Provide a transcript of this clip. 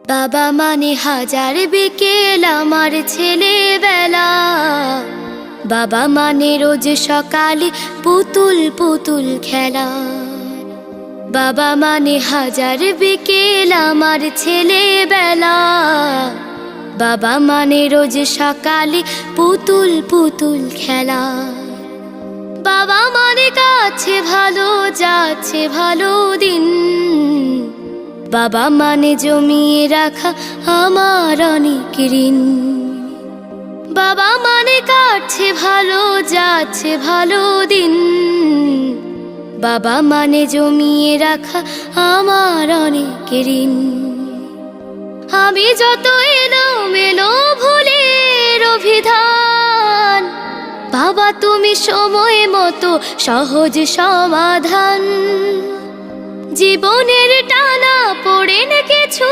বাবা মানে হাজার বিকেল আমার ছেলেবেলা, বাবা মানে রোজ সকালে পুতুল পুতুল খেলা। বাবা মানে হাজার বিকেল আমার ছেলেবেলা, বাবা মানে রোজ সকালে পুতুল পুতুল খেলা। বাবা মানে কাছে ভালো যাচ্ছে ভালো দিন, বাবা মানে জমিয়ে রাখা আমার অনেক ঋণ। বাবা মানে কাটছে ভালো যাচ্ছে ভালো দিন, বাবা মানে জমিয়ে রাখা আমার অনেক ঋণ। আমি যত এলোমেলো ভুলের অভিধান, বাবা তুমি সময় মতো সহজ সমাধান। জীবনের টানা পড়ে না কিছু